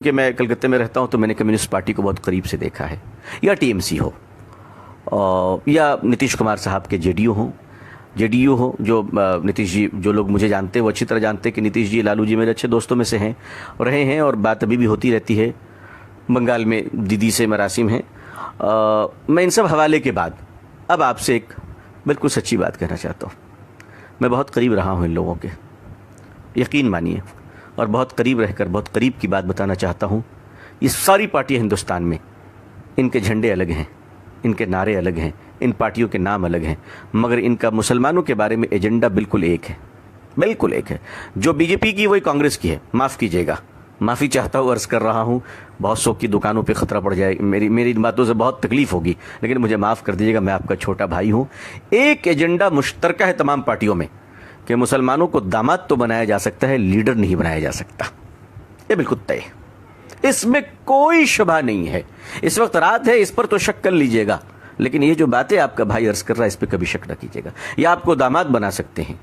کہ میں کلکتے میں رہتا ہوں تو میں نے کمیونسٹ پارٹی کو بہت قریب سے دیکھا ہے، یا ٹی ایم سی ہو یا نتیش کمار صاحب کے جے ڈی یو ہو جو نتیش جی، جو لوگ مجھے جانتے ہیں وہ اچھی طرح جانتے ہیں کہ نتیش جی، لالو جی میرے اچھے دوستوں میں سے ہیں اور رہے ہیں، اور بات ابھی بھی ہوتی رہتی ہے۔ بنگال میں دیدی سے مراسم ہیں۔ میں ان سب حوالے کے بعد اب آپ سے ایک بالکل سچی بات کہنا چاہتا ہوں۔ میں بہت قریب رہا ہوں ان لوگوں کے، یقین مانیے، اور بہت قریب رہ کر بہت قریب کی بات بتانا چاہتا ہوں۔ یہ ساری پارٹیاں ہندوستان میں، ان کے جھنڈے الگ ہیں، ان کے نعرے الگ ہیں، ان پارٹیوں کے نام الگ ہیں، مگر ان کا مسلمانوں کے بارے میں ایجنڈا بالکل ایک ہے، بالکل ایک ہے۔ جو بی جے پی کی وہی کانگریس کی ہے، معاف کیجیے گا، معافی چاہتا ہوں، عرض کر رہا ہوں، بہت سو کی دکانوں پہ خطرہ پڑ جائے، میری ان باتوں سے بہت تکلیف ہوگی، لیکن مجھے معاف کر دیجیے گا، میں آپ کا چھوٹا بھائی ہوں۔ ایک ایجنڈا مشترکہ ہے تمام پارٹیوں میں کہ مسلمانوں کو داماد تو بنایا جا سکتا ہے، لیڈر نہیں بنایا جا سکتا۔ یہ بالکل طے، اس میں کوئی شبہ نہیں ہے۔ اس وقت رات ہے، اس پر تو شک کر لیجئے گا، لیکن یہ جو باتیں آپ کا بھائی عرض کر رہا ہے اس پہ کبھی شک نہ کیجئے گا۔ یا آپ کو داماد بنا سکتے ہیں،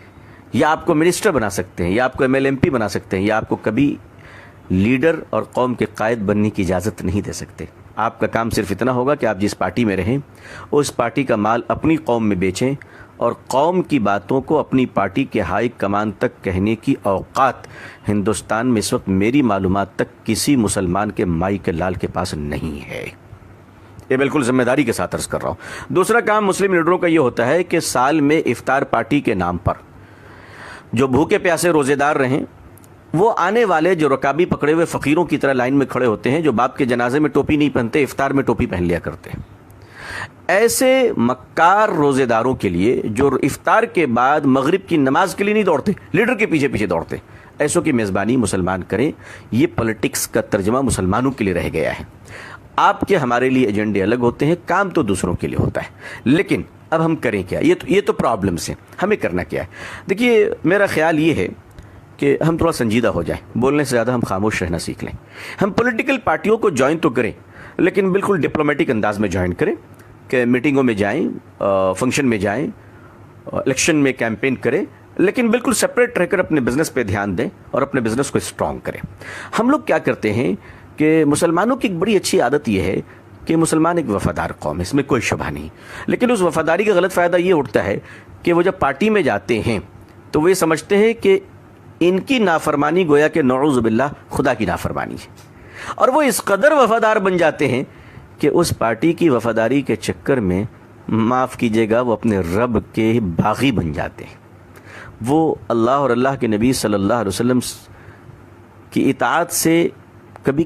یا آپ کو منسٹر بنا سکتے ہیں، یا آپ کو ایم ایل ایم پی بنا سکتے ہیں، یا آپ کو کبھی لیڈر اور قوم کے قائد بننے کی اجازت نہیں دے سکتے۔ آپ کا کام صرف اتنا ہوگا کہ آپ جس پارٹی میں رہیں اس پارٹی کا مال اپنی قوم میں بیچیں، اور قوم کی باتوں کو اپنی پارٹی کے ہائی کمان تک کہنے کی اوقات ہندوستان میں اس وقت میری معلومات تک کسی مسلمان کے مائی کے لال کے پاس نہیں ہے۔ یہ بالکل ذمہ داری کے ساتھ عرض کر رہا ہوں۔ دوسرا کام مسلم لیڈروں کا یہ ہوتا ہے کہ سال میں افطار پارٹی کے نام پر جو بھوکے پیاسے روزے دار رہیں، وہ آنے والے جو رکابی پکڑے ہوئے فقیروں کی طرح لائن میں کھڑے ہوتے ہیں، جو باپ کے جنازے میں ٹوپی نہیں پہنتے، افطار میں ٹوپی پہن لیا کرتے ہیں، ایسے مکار روزے داروں کے لیے جو افطار کے بعد مغرب کی نماز کے لیے نہیں دوڑتے، لیڈر کے پیچھے پیچھے دوڑتے، ایسوں کی میزبانی مسلمان کریں۔ یہ پولیٹکس کا ترجمہ مسلمانوں کے لیے رہ گیا ہے۔ آپ کے ہمارے لیے ایجنڈے الگ ہوتے ہیں، کام تو دوسروں کے لیے ہوتا ہے، لیکن اب ہم کریں کیا؟ یہ تو پرابلمس ہیں، ہمیں کرنا کیا ہے؟ دیکھیے، میرا خیال یہ ہے کہ ہم تھوڑا سنجیدہ ہو جائیں، بولنے سے زیادہ ہم خاموش رہنا سیکھ لیں۔ ہم پولیٹیکل پارٹیوں کو جوائن تو کریں، لیکن بالکل ڈپلومیٹک انداز میں جوائن کریں، کہ میٹنگوں میں جائیں، فنکشن میں جائیں، الیکشن میں کیمپین کریں، لیکن بالکل سپریٹ رہ کر اپنے بزنس پہ دھیان دیں اور اپنے بزنس کو اسٹرانگ کریں۔ ہم لوگ کیا کرتے ہیں کہ مسلمانوں کی ایک بڑی اچھی عادت یہ ہے کہ مسلمان ایک وفادار قوم ہے، اس میں کوئی شبہ نہیں، لیکن اس وفاداری کا غلط فائدہ یہ اٹھتا ہے کہ وہ جب پارٹی میں جاتے ہیں تو وہ یہ سمجھتے ہیں کہ ان کی نافرمانی گویا کہ نعوذ باللہ خدا کی نافرمانی ہے، اور وہ اس قدر وفادار بن جاتے ہیں کہ اس پارٹی کی وفاداری کے چکر میں، معاف کیجیے گا، وہ اپنے رب کے باغی بن جاتے ہیں۔ وہ اللہ اور اللہ کے نبی صلی اللہ علیہ وسلم کی اطاعت سے کبھی